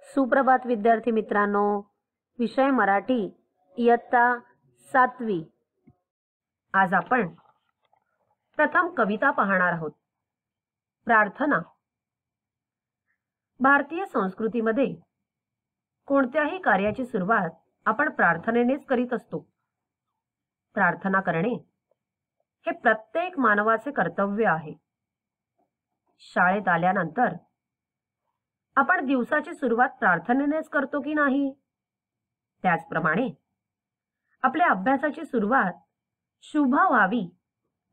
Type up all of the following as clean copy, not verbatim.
सुप्रभात विद्यार्थी मित्रांनो, विषय मराठी, इयत्ता 7वी। आज आपण प्रथम कविता पाहणार आहोत। प्रार्थना। भारतीय संस्कृतीमध्ये कोणत्याही कार्याची सुरुवात आपण प्रार्थनेनेच करीत असतो। प्रार्थना करणे हे प्रत्येक मानवाचे कर्तव्य आहे। शाळेत आल्यानंतर आपण दिवसाची सुरुवात प्रार्थनेनेच करतो की नाही? त्याचप्रमाणे आपल्या अभ्यासाची सुरुवात शुभ व्हावी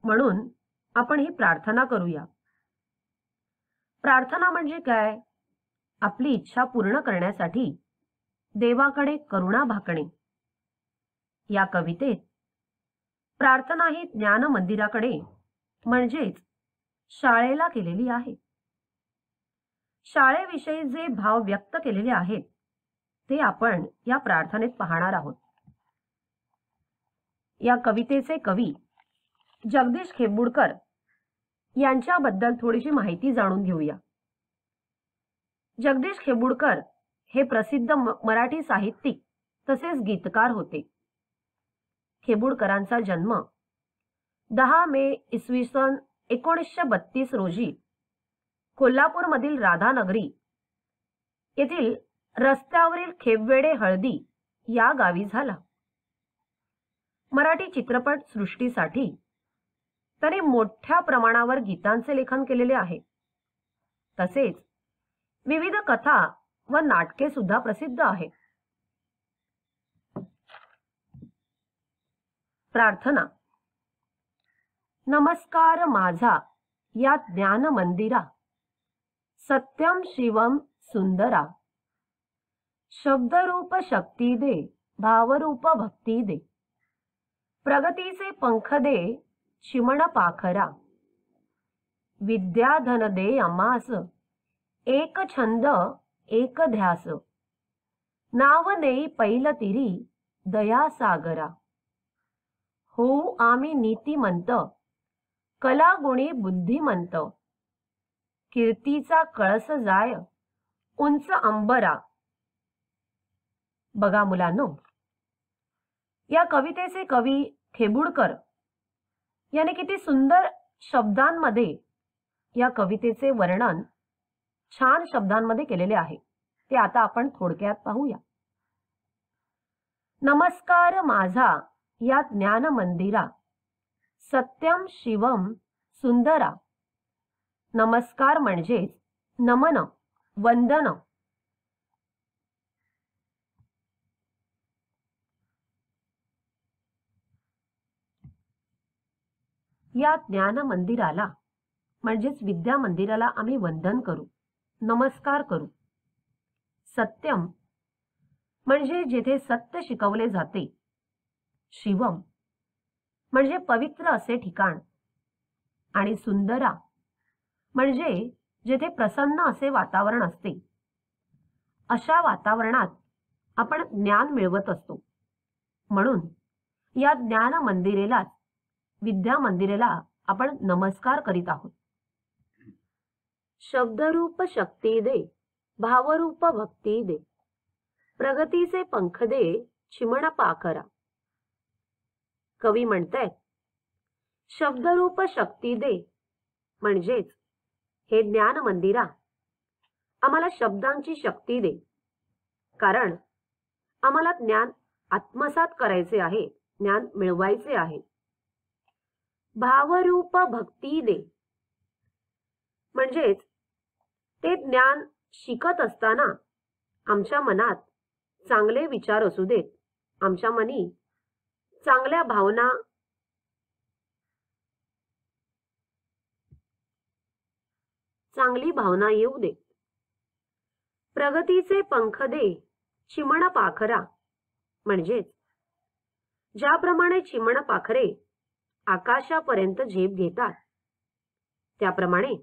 म्हणून आपण ही प्रार्थना करूया। प्रार्थना म्हणजे काय? आपली इच्छा पूर्ण करण्यासाठी देवाकडे करुणा भाकणे। या कवितेत प्रार्थना ही ज्ञान मंदिराकडे म्हणजेच शाळेला केलेली आहे। शाळेविषयी जे भाव व्यक्त केलेले आहेत ते आपण या प्रार्थनेत पाहणार आहोत। या कवितेचे कवी जगदीश खेबुडकर यांच्याबद्दल थोडीशी माहिती जाणून घेऊया। जगदीश खेबुडकर हे प्रसिद्ध मराठी साहित्यिक तसेच गीतकार होते। खेबुडकरांचा जन्म 10 मे इसवी सन 1932 रोजी कोल्हापूरमधील राधानगरी येथील रस्त्यावरील खेबवेडे हळदी या गावी झाला। मराठी चित्रपट सृष्टीसाठी त्यांनी मोठ्या प्रमाणावर गीतांचे लेखन केलेले आहे। तसेच विविध कथा व नाटके सुद्धा प्रसिद्ध आहेत। प्रार्थना। नमस्कार माझा या ज्ञान मंदिरा, सत्यम शिवम सुंदरा, शब्दरूप शक्ती दे, भावरूप भक्ती दे, प्रगतीचे पंख दे, चिमण पाखरा, विद्या धन दे आम्हास, एक छंद एक ध्यास, नाव नेई पैल तिरी, दया सागरा, हो आम्ही नीतिमंत, कला गुणी बुद्धिमंत, कीर्तीचा कळस जाय, उंच अंबरा। बघा मुलांनो, या कवितेचे कवी खेबुडकर याने किती सुंदर शब्दांमध्ये या कवितेचे वर्णन छान शब्दांमध्ये केलेले आहे। ते आता आपण थोडक्यात पाहूया। नमस्कार माझा या ज्ञान मंदिरा, सत्यम शिवम सुंदरा। नमस्कार म्हणजेच नमन, वंदन। या ज्ञान मंदिराला म्हणजेच विद्या मंदिराला आम्ही वंदन करू, नमस्कार करू। सत्यम म्हणजे जेथे सत्य शिकवले जाते। शिवम म्हणजे पवित्र असे ठिकाण। आणि सुंदरा म्हणजे जेथे प्रसन्न असे वातावरण असते। अशा वातावरणात आपण ज्ञान मिळवत असतो। म्हणून या ज्ञान मंदिरेला, विद्या मंदिरेला आपण नमस्कार करीत आहोत। शब्दरूप शक्ती दे, भावरूप भक्ती दे, प्रगतीचे पंख दे, चिमण पाखरा। कवी म्हणतायत शब्दरूप शक्ती दे म्हणजेच हे ज्ञान मंदिरा आम्हाला शब्दांची शक्ती दे, कारण आम्हाला ज्ञान आत्मसात करायचे आहे, ज्ञान मिळवायचे आहे। भावरूप भक्ती दे म्हणजेच ते ज्ञान शिकत असताना आमच्या मनात चांगले विचार असू देत, आमच्या मनी चांगल्या भावना चांगली भावना येऊ दे। प्रगतीचे पंख दे, चिमण पाखरा म्हणजेच ज्याप्रमाणे चिमण पाखरे आकाशापर्यंत झेप घेतात, त्याप्रमाणे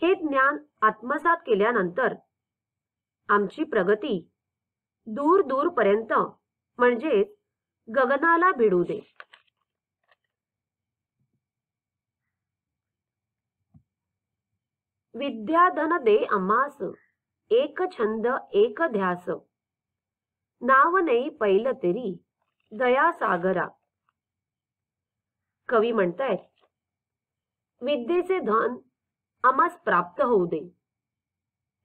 हे ज्ञान आत्मसात केल्यानंतर आमची प्रगती दूर दूर पर्यंत म्हणजेच गगनाला भिडू दे। विद्या धन दे आम्हास, एक छंद एक ध्यास, नाव नाही पैल तेरी दया सागरा. कवी म्हणतायत, विद्येचे धन आम्हास प्राप्त होऊ दे.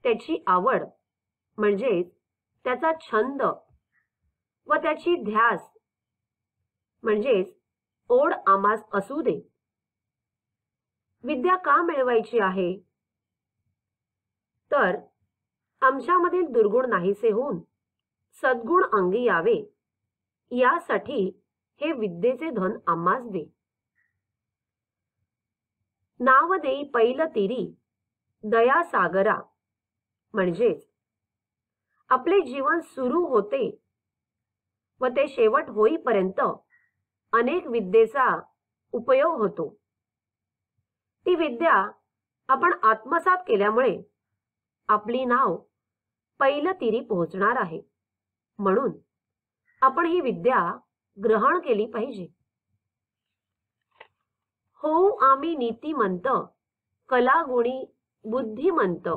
त्याची आवड म्हणजेच त्याचा छंद व त्याची ध्यास म्हणजेच ओढ आम्हास असू दे. विद्या का मिळवायची आहे? तर आमच्यामधील दुर्गुण नाहीसे होऊन सद्गुण अंगी यावे, यासाठी हे विद्येचे धन आम्हास दे. नाव देई पैल तिरी दया सागरा म्हणजेच आपले जीवन सुरू होते व ते शेवट होईपर्यंत अनेक विद्येचा उपयोग होतो. ती विद्या आपण आत्मसात केल्यामुळे आपली नाव पैल तिरी पोहोचणार आहे. म्हणून आपण ही विद्या ग्रहण केली पाहिजे. हो आम्ही नीतिमंत, कलागुणी बुद्धिमंत,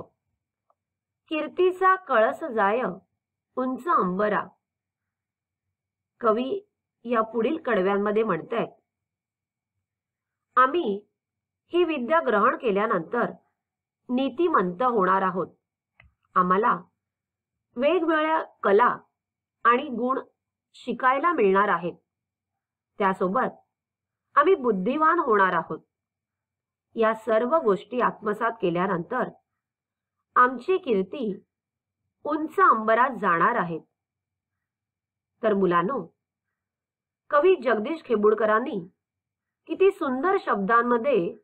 कीर्तीचा कळस जाय उंच अंबरा. कवी या पुढील कडव्यांमध्ये म्हणतायत, आम्ही ही विद्या ग्रहण केल्यानंतर नीतिमंत होणार आहोत. आम्हाला वेगवेगळ्या कला आणि गुण शिकायला मिळणार आहेत. त्यासोबत आम्ही बुद्धिवान होणार आहोत. या सर्व गोष्टी आत्मसात केल्यानंतर आमची कीर्ती उंच अंबरात जाणार आहेत. तर मुलांनो, कवी जगदीश खेबुडकरांनी किती सुंदर शब्दांमध्ये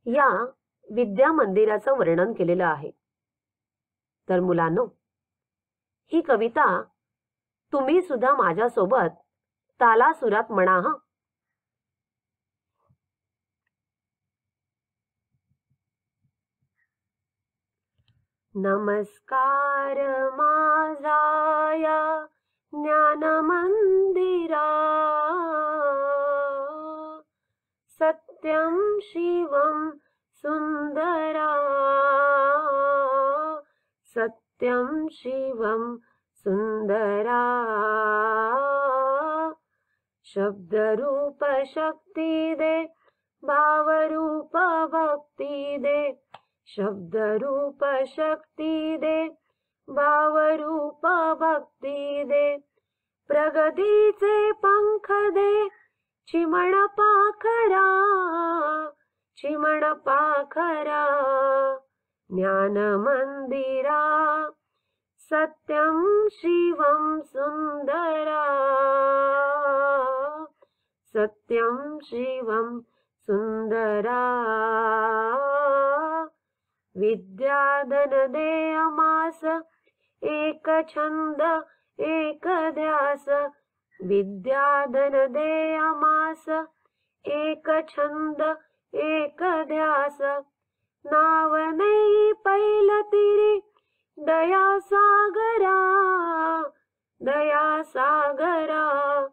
या विद्या मंदिराचं वर्णन केलेलं आहे. तर मुलांनो, ही कविता तुम्ही सुद्धा माझ्यासोबत तालासुरात म्हणा हं. नमस्कार माझा या ज्ञान मंदिरा, सत्यम शिवम सुंदरा, सत्यम शिवम सुंदरा. शब्द रूप शक्ती दे, भाव रूप भक्ती दे. शब्द रूप शक्ती दे, भाव रूप भक्ती दे. प्रगतीचे पंख दे, चिमण पाखरा, चिमण पाखरा. ज्ञान मंदिरा, सत्यम शिवम सुंदरा, सत्यम शिवम सुंदरा. विद्याधन दे आम्हास, एक छंद एक ध्यास. विद्याधन दे आम्हास, एक छंद एक ध्यास. नाव नाही पैल तिरी दया सागरा, दया सागरा.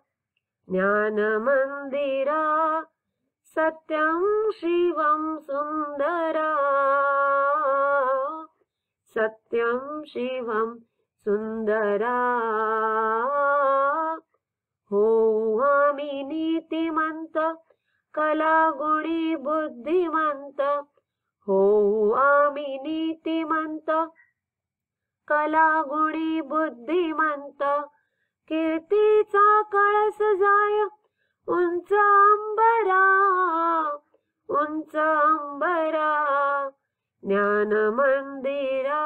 ज्ञान मंदिरा, सत्यम शिवम सुंदरा, सत्यम शिवम सुंदरा. हो आम्ही नीतिमंत, कलागुणी बुद्धिमंत. हो आम्ही नीतिमंत, कलागुणी बुद्धिमंत. कीर्तीचा कळस जाय उंच अंबरा, उंच अंबरा. ज्ञान मंदिरा,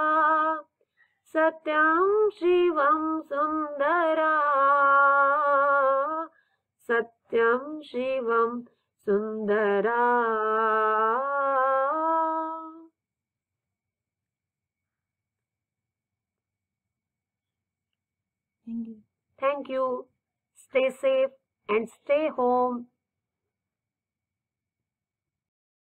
सत्यम शिवम सुंदरा, सत्यम शिवम सुंदरा. Thank you. Stay safe and stay home.